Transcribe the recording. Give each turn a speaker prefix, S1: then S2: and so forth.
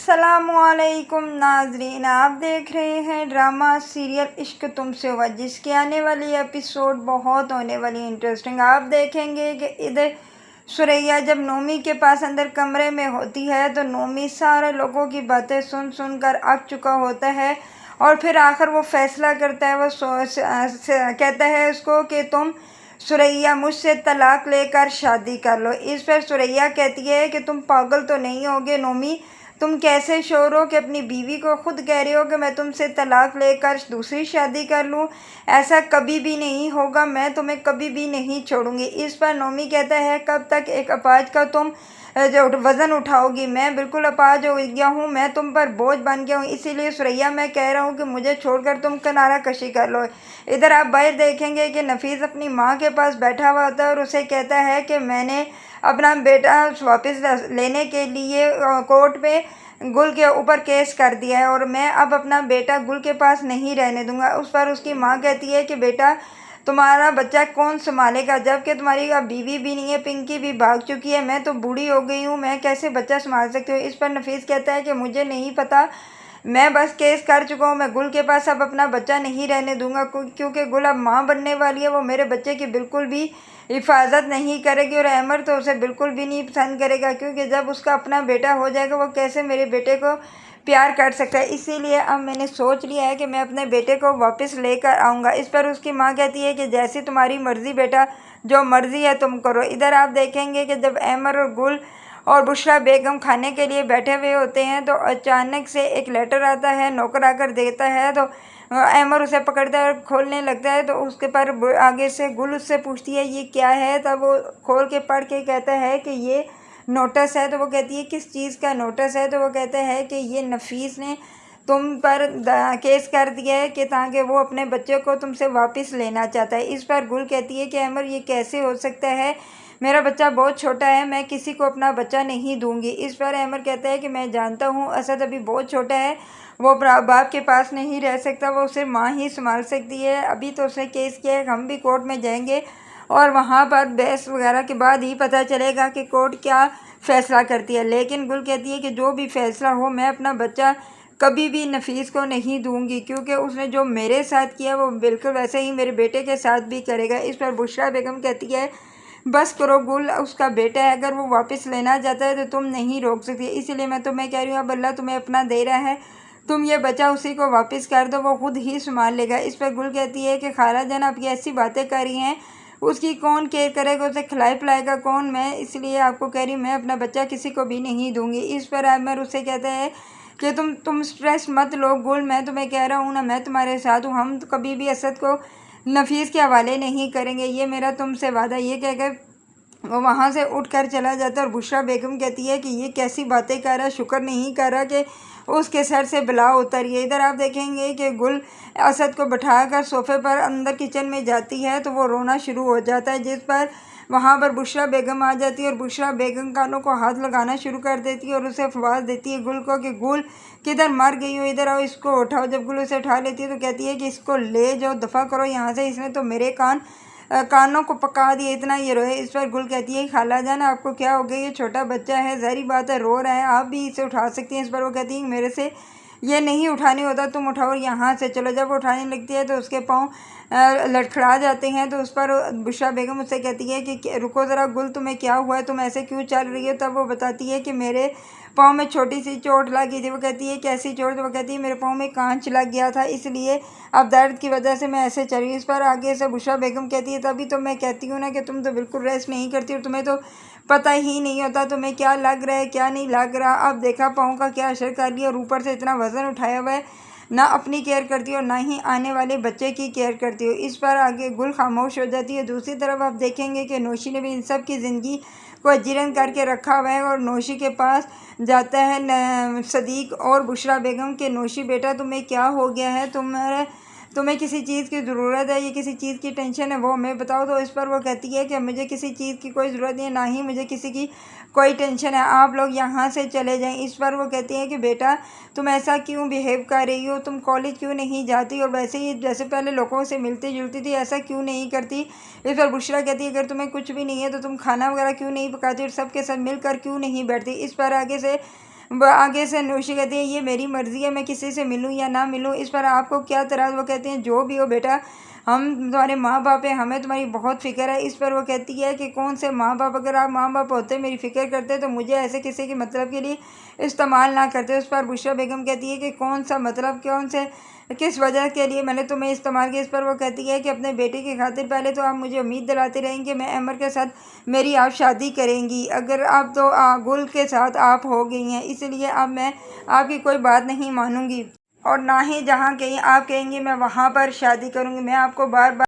S1: अस्सलामुअलैकुम नाजरीन, आप देख रहे हैं ड्रामा सीरियल इश्क तुमसे हुआ, जिसकी आने वाली एपिसोड बहुत होने वाली इंटरेस्टिंग। आप देखेंगे कि इधर सुरैया जब नोमी के पास अंदर कमरे में होती है तो नोमी सारे लोगों की बातें सुन सुन कर अक चुका होता है और फिर आखिर वो फैसला करता है। वो कहता है उसको कि तुम सुरैया मुझसे तलाक लेकर शादी कर लो। इस पर सुरैया कहती है कि तुम पागल तो नहीं होगे नोमी, तुम कैसे श्योर हो कि अपनी बीवी को खुद कह रहे हो कि मैं तुमसे तलाक लेकर दूसरी शादी कर लूँ? ऐसा कभी भी नहीं होगा, मैं तुम्हें कभी भी नहीं छोड़ूंगी। इस पर नोमी कहता है कब तक एक अपाज का तुम जो वज़न उठाओगी? मैं बिल्कुल अपाज हो गया हूँ, मैं तुम पर बोझ बन गया हूँ, इसीलिए सुरैया मैं कह रहा हूँ कि मुझे छोड़कर तुम किनारा कशी कर लो। इधर आप बाहर देखेंगे कि नफीस अपनी माँ के पास बैठा हुआ था और उसे कहता है कि मैंने अपना बेटा वापस लेने के लिए कोर्ट में गुल के ऊपर केस कर दिया है और मैं अब अपना बेटा गुल के पास नहीं रहने दूंगा। उस पर उसकी माँ कहती है कि बेटा तुम्हारा बच्चा कौन संभालेगा, जबकि तुम्हारी अब बीवी भी नहीं है, पिंकी भी भाग चुकी है, मैं तो बूढ़ी हो गई हूँ, मैं कैसे बच्चा संभाल सकती हूँ? इस पर नफीस कहता है कि मुझे नहीं पता, मैं बस केस कर चुका हूँ, मैं गुल के पास अब अपना बच्चा नहीं रहने दूंगा, क्योंकि गुल अब माँ बनने वाली है, वो मेरे बच्चे की बिल्कुल भी हिफाजत नहीं करेगी और अहमद तो उसे बिल्कुल भी नहीं पसंद करेगा, क्योंकि जब उसका अपना बेटा हो जाएगा वो कैसे मेरे बेटे को प्यार कर सकता है। इसीलिए अब मैंने सोच लिया है कि मैं अपने बेटे को वापस लेकर आऊँगा। इस पर उसकी माँ कहती है कि जैसी तुम्हारी मर्ज़ी बेटा, जो मर्ज़ी है तुम करो। इधर आप देखेंगे कि जब अहमद और गुल और बुशरा बेगम खाने के लिए बैठे हुए होते हैं तो अचानक से एक लेटर आता है, नौकर आकर देता है तो अहमद उसे पकड़ता है और खोलने लगता है तो उसके पर आगे से गुल उससे पूछती है ये क्या है, तब वो खोल के पढ़ के कहता है कि ये नोटिस है। तो वो कहती है किस चीज़ का नोटिस है? तो वो कहता है कि ये नफीस ने तुम पर केस कर दिया है कि ताकि वो अपने बच्चे को तुमसे वापस लेना चाहता है। इस पर गुल कहती है कि अमर ये कैसे हो सकता है, मेरा बच्चा बहुत छोटा है, मैं किसी को अपना बच्चा नहीं दूंगी। इस पर अमर कहता है कि मैं जानता हूँ असद अभी बहुत छोटा है, वो बाप के पास नहीं रह सकता, वो सिर्फ माँ ही संभाल सकती है। अभी तो उसने केस किया है, हम भी कोर्ट में जाएंगे और वहाँ पर बहस वगैरह के बाद ही पता चलेगा कि कोर्ट क्या फ़ैसला करती है। लेकिन गुल कहती है कि जो भी फ़ैसला हो मैं अपना बच्चा कभी भी नफीस को नहीं दूंगी, क्योंकि उसने जो मेरे साथ किया वो बिल्कुल वैसे ही मेरे बेटे के साथ भी करेगा। इस पर बुशरा बेगम कहती है बस करो गुल, उसका बेटा है, अगर वो वापस लेना चाहता है तो तुम नहीं रोक सकती, इसीलिए मैं तुम्हें कह रही हूँ अब अल्लाह तुम्हें अपना दे रहा है, तुम ये बच्चा उसी को वापस कर दो, वो खुद ही संभाल लेगा। इस पर गुल कहती है कि खाला जान आप ये ऐसी बातें कर रही हैं, उसकी कौन केयर करेगा, उसे खिलाए पिलाएगा कौन? मैं इसलिए आपको कह रही हूँ मैं अपना बच्चा किसी को भी नहीं दूंगी। इस पर आमिर उससे कहता है कि तुम स्ट्रेस मत लो गुल, मैं तुम्हें कह रहा हूँ ना, मैं तुम्हारे साथ हूँ, हम तो कभी भी असद को नफीस के हवाले नहीं करेंगे, ये मेरा तुमसे वादा। ये कहकर वो वहाँ से उठकर चला जाता है और बुशरा बेगम कहती है कि ये कैसी बातें कर रहा है, शुक्र नहीं कर रहा कि उसके सर से बला उतरी है। इधर आप देखेंगे कि गुल असद को बैठाकर सोफ़े पर अंदर किचन में जाती है तो वो रोना शुरू हो जाता है, जिस पर वहाँ पर बुशरा बेगम आ जाती है और बुशरा बेगम कानों को हाथ लगाना शुरू कर देती है और उसे आवाज़ देती है गुल को कि गुल किधर मर गई हो, इधर आओ, इसको उठाओ। जब गुल उसे उठा लेती है तो कहती है कि इसको ले जाओ, दफ़ा करो यहाँ से, इसने तो मेरे कानों को पका दिया, इतना ये रोए। इस पर गुल कहती है खाला जान आपको क्या हो गया, ये छोटा बच्चा है, ज़ाहिर बात है रो रहा है, आप भी इसे उठा सकती हैं। इस पर वो कहती है मेरे से ये नहीं उठाने होता, तुम उठाओ यहाँ से चलो। जब उठाने लगती है तो उसके पाँव लड़खड़ा जाते हैं तो उस पर बुशरा बेगम उससे कहती है कि रुको ज़रा गुल, तुम्हें क्या हुआ है, तुम ऐसे क्यों चल रही हो? तब वो बताती है कि मेरे पाँव में छोटी सी चोट लगी थी। वो कहती है कैसी चोट? तो वो कहती है मेरे पाँव में कांच लग गया था, इसलिए अब दर्द की वजह से मैं ऐसे चल रही हूँ। इस पर आगे से बुशरा बेगम कहती है तभी तो मैं कहती हूँ ना कि तुम तो बिल्कुल रेस्ट नहीं करती और तुम्हें तो पता ही नहीं होता तुम्हें क्या लग रहा है क्या नहीं लग रहा। अब देखा पाँव का क्या असर कर लिया और ऊपर से इतना वज़न उठाया हुआ है, ना अपनी केयर करती हो ना ही आने वाले बच्चे की केयर करती हो। इस पर आगे गुल खामोश हो जाती है। दूसरी तरफ आप देखेंगे कि नौशी ने भी इन सब की ज़िंदगी को अजीरन करके रखा हुआ है और नौशी के पास जाता है सदीक और बुशरा बेगम के नौशी बेटा तुम्हें क्या हो गया है, तुम्हें किसी चीज़ की ज़रूरत है, ये किसी चीज़ की टेंशन है वो हमें बताओ। तो इस पर वो कहती है कि मुझे किसी चीज़ की कोई ज़रूरत नहीं है, ना ही मुझे किसी की कोई टेंशन है, आप लोग यहाँ से चले जाएं। इस पर वो कहती है कि बेटा तुम ऐसा क्यों बिहेव कर रही हो, तुम कॉलेज क्यों नहीं जाती और वैसे ही जैसे पहले लोगों से मिलती जुलती थी ऐसा क्यों नहीं करती? इस पर बुशरा कहती है अगर तुम्हें कुछ भी नहीं है तो तुम खाना वगैरह क्यों नहीं पकाती और सबके साथ मिलकर क्यों नहीं बैठती? इस पर आगे से आगे से नूशी कहती है ये मेरी मर्ज़ी है, मैं किसी से मिलूँ या ना मिलूँ, इस पर आपको क्या तराज़। वो कहते हैं जो भी हो बेटा, हम तुम्हारे माँ बाप हैं, हमें तुम्हारी बहुत फ़िक्र है। इस पर वो कहती है कि कौन से माँ बाप, अगर आप माँ बाप होते मेरी फ़िक्र करते तो मुझे ऐसे किसी के मतलब के लिए इस्तेमाल ना करते। उस पर बुशरा बेगम कहती है कि कौन सा मतलब, कौन से, किस वजह के लिए मैंने तुम्हें इस्तेमाल किया। इस पर वो कहती है कि अपने बेटे की खातिर पहले तो आप मुझे उम्मीद दिलाते रहेंगे कि मैं अमर के साथ मेरी आप शादी करेंगी, अगर आप तो गुल के साथ आप हो गई हैं, इसलिए अब मैं आपकी कोई बात नहीं मानूंगी और ना ही जहाँ कहीं आप कहेंगी मैं वहाँ पर शादी करूँगी। मैं आपको बार बार